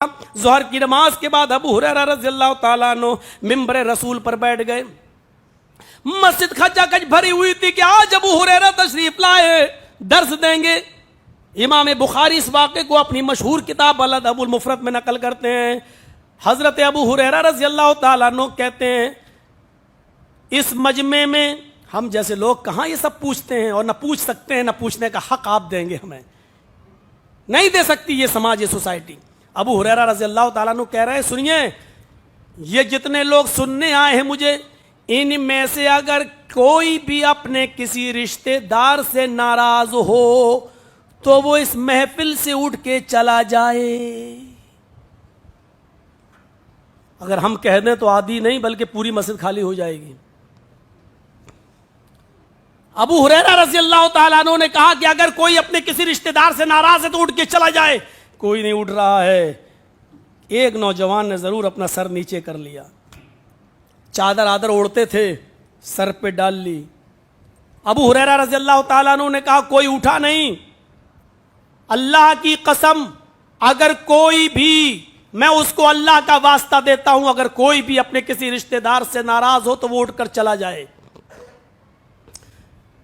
ज़ोहर की नमाज के बाद अबू हुरैरा रज़ियल्लाहु ताला अन्हु मिंबर रसूल पर बैठ गए। मस्जिद खचाखच भरी हुई थी कि आज अबू हुरैरा तशरीफ लाए, दर्स देंगे। इमाम बुखारी इस वाक़े को अपनी मशहूर किताब अल अदबुल मुफ़रद में नकल करते हैं। हज़रत अबू हुरैरा रज़ियल्लाहु ताला अन्हु कहते हैं, इस मजमे में हम जैसे लोग कहाँ ये सब पूछते हैं और न पूछ सकते हैं, न पूछने का हक आप देंगे, हमें नहीं दे सकती ये समाज, ये सोसाइटी। अबू हुरैरा रज़ियल्लाहु ताला अन्हु कह रहे हैं, सुनिए, ये जितने लोग सुनने आए हैं मुझे, इनमें से अगर कोई भी अपने किसी रिश्तेदार से नाराज हो तो वो इस महफिल से उठ के चला जाए। अगर हम कह दें तो आधी नहीं बल्कि पूरी मस्जिद खाली हो जाएगी। अबू हुरैरा रज़ियल्लाहु ताला अन्हु ने कहा कि अगर कोई अपने किसी रिश्तेदार से नाराज है तो उठ के चला जाए। कोई नहीं उठ रहा है। एक नौजवान ने जरूर अपना सर नीचे कर लिया, चादर आदर ओढ़ते थे, सर पे डाल ली। अबू हुरैरा रज़ियल्लाहु ताला अन्हु ने कहा, कोई उठा नहीं। अल्लाह की कसम, अगर कोई भी, मैं उसको अल्लाह का वास्ता देता हूं, अगर कोई भी अपने किसी रिश्तेदार से नाराज हो तो वो उठकर चला जाए।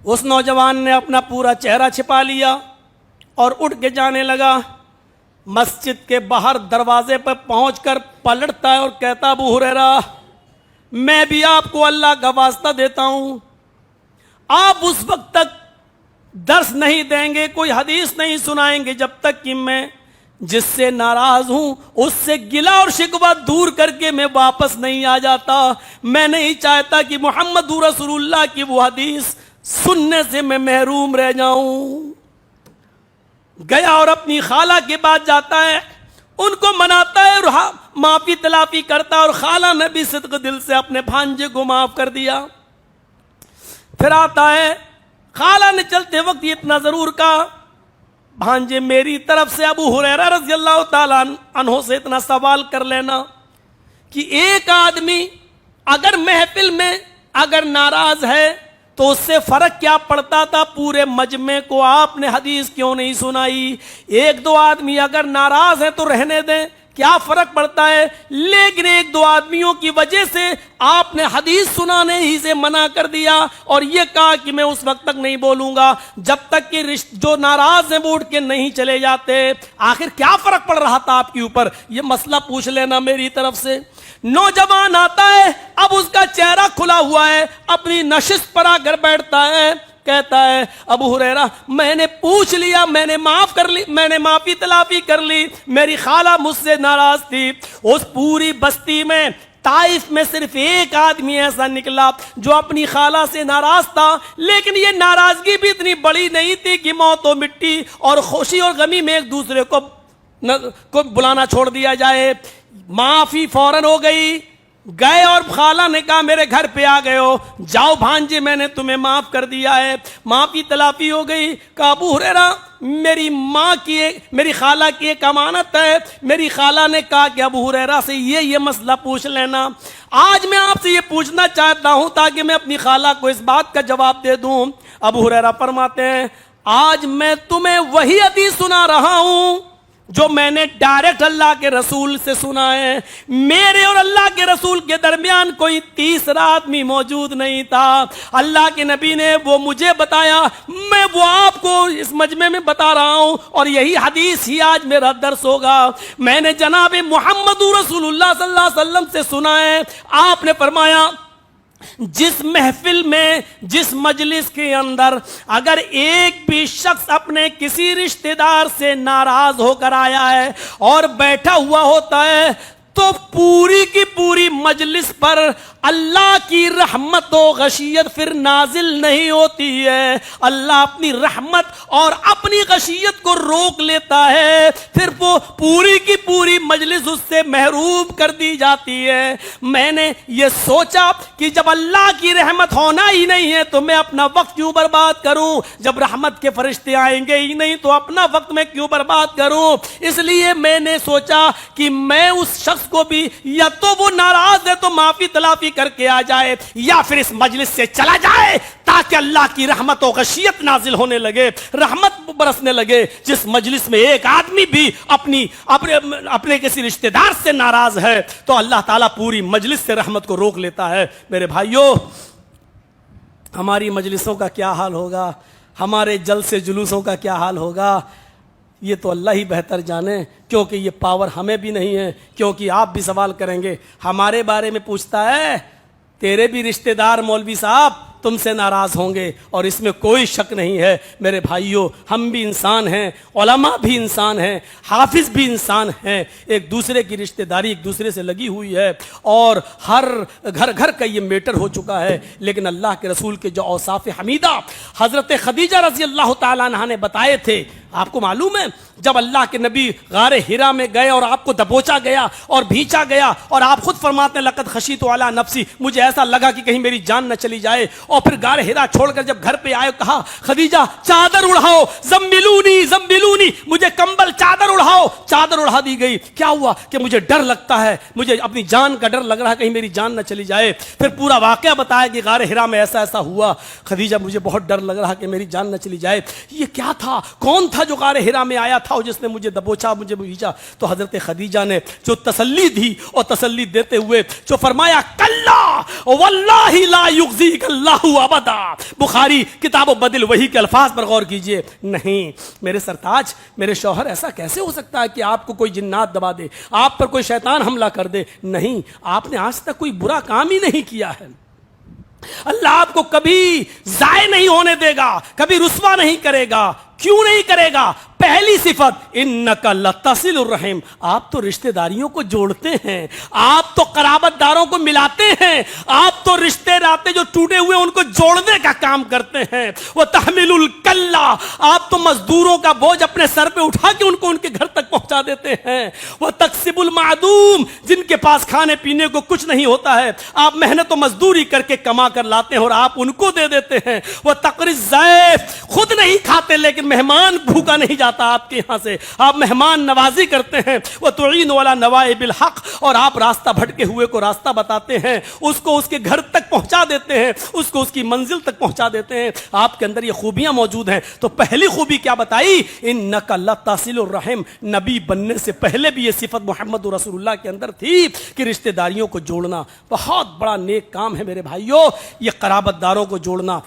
उस नौजवान ने अपना पूरा चेहरा छिपा लिया और उठ के जाने लगा। मस्जिद के बाहर दरवाजे पर पहुंचकर पलटता है और कहता, अबू हुरैरा, मैं भी आपको अल्लाह का वास्ता देता हूं, आप उस वक्त तक दर्स नहीं देंगे, कोई हदीस नहीं सुनाएंगे जब तक कि मैं जिससे नाराज हूं उससे गिला और शिकवा दूर करके मैं वापस नहीं आ जाता। मैं नहीं चाहता कि मोहम्मद रसूलुल्लाह की वो हदीस सुनने से मैं महरूम रह जाऊं। गया और अपनी खाला के पास जाता है, उनको मनाता है और माफी तलाफी करता है, और खाला ने भी सिद्क दिल से अपने भांजे को माफ कर दिया। फिर आता है, खाला ने चलते वक्त इतना जरूर कहा, भांजे मेरी तरफ से अबू हुरैरा रज़ियल्लाहु ताला अन्हु से इतना सवाल कर लेना कि एक आदमी अगर महफिल में अगर नाराज है तो उससे फर्क क्या पड़ता था, पूरे मजमे को आपने हदीस क्यों नहीं सुनाई। एक दो आदमी अगर नाराज है तो रहने दें, क्या फर्क पड़ता है, लेकिन एक दो आदमियों की वजह से आपने हदीस सुनाने ही से मना कर दिया और यह कहा कि मैं उस वक्त तक नहीं बोलूंगा जब तक कि जो नाराज हैं वो उठ के नहीं चले जाते। आखिर क्या फर्क पड़ रहा था आपके ऊपर, यह मसला पूछ लेना मेरी तरफ से। नौजवान आता है, अब उसका चेहरा खुला हुआ है, अपनी नशिस्त पर आकर बैठता है, कहता है, अबू हुरैरा, मैंने पूछ लिया, मैंने माफ कर ली, मैंने माफी तलाफी कर ली, मेरी खाला मुझसे नाराज थी। उस पूरी बस्ती में ताइफ में सिर्फ एक आदमी ऐसा निकला जो अपनी खाला से नाराज था, लेकिन ये नाराजगी भी इतनी बड़ी नहीं थी कि मौत और मिट्टी और खुशी और गमी में एक दूसरे को बुलाना छोड़ दिया जाए। माफी फौरन हो गई। गए और खाला ने कहा, मेरे घर पे आ गए हो, जाओ भांजे, मैंने तुम्हें माफ कर दिया है। माफी तलाफी हो गई। कहा, अबू हुरैरा, मेरी माँ की मेरी खाला की एक अमानत है। मेरी खाला ने कहा कि अबू हुरैरा से ये मसला पूछ लेना। आज मैं आपसे ये पूछना चाहता हूँ ताकि मैं अपनी खाला को इस बात का जवाब दे दूँ। अबू हुरैरा फरमाते हैं, आज मैं तुम्हें वही हदीस सुना रहा हूँ जो मैंने डायरेक्ट अल्लाह के रसूल से सुना है। मेरे और अल्लाह के रसूल के दरमियान कोई तीसरा आदमी मौजूद नहीं था। अल्लाह के नबी ने वो मुझे बताया, मैं वो आपको इस मजमे में बता रहा हूं और यही हदीस ही आज मेरा दर्स होगा। मैंने जनाब मोहम्मद रसूलुल्लाह सल्लल्लाहु अलैहि वसल्लम से सुना है, आपने फरमाया, जिस महफिल में, जिस मजलिस के अंदर अगर एक भी शख्स अपने किसी रिश्तेदार से नाराज होकर आया है और बैठा हुआ होता है तो पूरी की पूरी मजलिस पर अल्लाह की रहमत व गशियत फिर नाजिल नहीं होती है। अल्लाह अपनी रहमत और अपनी गशियत को रोक लेता है, फिर वो पूरी की पूरी मजलिस उससे महरूम कर दी जाती है। मैंने ये सोचा कि जब अल्लाह की रहमत होना ही नहीं है तो मैं अपना वक्त क्यों बर्बाद करूं, जब रहमत के फरिश्ते आएंगे ही नहीं तो अपना वक्त मैं क्यों बर्बाद करूं। इसलिए मैंने सोचा कि मैं उस शख्स को भी या तो वो नाराज है तो माफी तलाफी करके आ जाए, या फिर इस मजलिस से चला जाए, ताकि अल्लाह की रहमत और गशियत नाजिल होने लगे, रहमत बरसने लगे। जिस मजलिस में एक आदमी भी अपने किसी रिश्तेदार से नाराज है तो अल्लाह ताला पूरी मजलिस से रहमत को रोक लेता है। मेरे भाइयों, हमारी मजलिसों का क्या हाल होगा, हमारे जलसे जुलूसों का क्या हाल होगा, ये तो अल्लाह ही बेहतर जाने, क्योंकि ये पावर हमें भी नहीं है। क्योंकि आप भी सवाल करेंगे, हमारे बारे में पूछता है, तेरे भी रिश्तेदार मौलवी साहब तुमसे नाराज होंगे, और इसमें कोई शक नहीं है। मेरे भाइयों, हम भी इंसान हैं, उलमा भी इंसान हैं, हाफिज भी इंसान हैं, एक दूसरे की रिश्तेदारी एक दूसरे से लगी हुई है, और हर घर घर का ये मैटर हो चुका है। लेकिन अल्लाह के रसूल के जो औसाफ हमीदा हजरत खदीजा रजी अल्लाह ताला अन्हा ने बताए थे, आपको मालूम है, जब अल्लाह के नबी गारे हिरा में गए और आपको दबोचा गया और भींचा गया, और आप खुद फरमाते हैं, लक़द खशीतु अला नफ्सी, मुझे ऐसा लगा कि कहीं मेरी जान न चली जाए। और फिर गारे हिरा छोड़कर जब घर पे आए, कहा, खदीजा चादर उड़ाओ, जम्बिलूनी जम्बिलूनी, मुझे कंबल चादर उड़ाओ। चादर उड़ा दी गई। क्या हुआ कि मुझे डर लगता है, मुझे अपनी जान का डर लग रहा है, कहीं मेरी जान न चली जाए। फिर पूरा वाकया बताया कि गारे हिरा में ऐसा ऐसा हुआ, खदीजा मुझे बहुत डर लग रहा है कि मेरी जान न चली जाए। ये क्या था, कौन था जो गारे हिरा में आया था और जिसने मुझे दबोचा, मुझे भींचा? तो हजरत खदीजा ने जो तसल्ली दी, और तसल्ली देते हुए जो फरमाया, कल्ला वल्लाहि ला युग़ज़ीक अल्लाहु अबदा। बुखारी किताब बदिल वही के अल्फाज पर गौर कीजिए। नहीं मेरे सरताज, मेरे शौहर, ऐसा कैसे हो सकता है कि आपको कोई जिन्नात दबा दे, आप पर कोई शैतान हमला कर दे? नहीं, आपने आज तक कोई बुरा काम ही नहीं किया है। अल्लाह आपको कभी जाय नहीं होने देगा, कभी रुस्वा नहीं करेगा। क्यों नहीं करेगा? पहली सिफत, इन्नका लतसिलुर रहीम, आप तो रिश्तेदारियों को जोड़ते हैं, आप तो कराबतदारों को मिलाते हैं, आप तो रिश्ते नाते जो टूटे हुए उनको जोड़ने का काम करते हैं। वह तहमिलुल कल्ला, आप तो मजदूरों का बोझ अपने सर पे उठा के उनको उनके घर तक पहुंचा देते हैं। वह तकसिबुल मादूम, जिनके पास खाने पीने को कुछ नहीं होता है, आप मेहनत और मजदूरी करके कमा कर लाते हैं और आप उनको दे देते हैं। वह तकरिज़ ज़ैफ़, खुद नहीं खाते लेकिन मेहमान भूखा नहीं जाता आपके यहां से, आप मेहमान नवाजी करते हैं। वह तुईन वाला नवाए बिल हक, और आप रास्ता भटके हुए को रास्ता बताते हैं, उसको उसके घर तक पहुंचा देते हैं, उसको उसकी मंजिल तक पहुंचा देते हैं। आपके अंदर ये खूबियां मौजूद हैं। तो पहली खूबी क्या बताई? इन्नका लतसिलुर रहीम। नबी बनने से पहले भी ये सिफत मोहम्मद रसूलुल्लाह के अंदर थी कि रिश्तेदारियों को जोड़ना बहुत बड़ा नेक काम है। मेरे भाइयों, ये कराबतदारों को जोड़ना।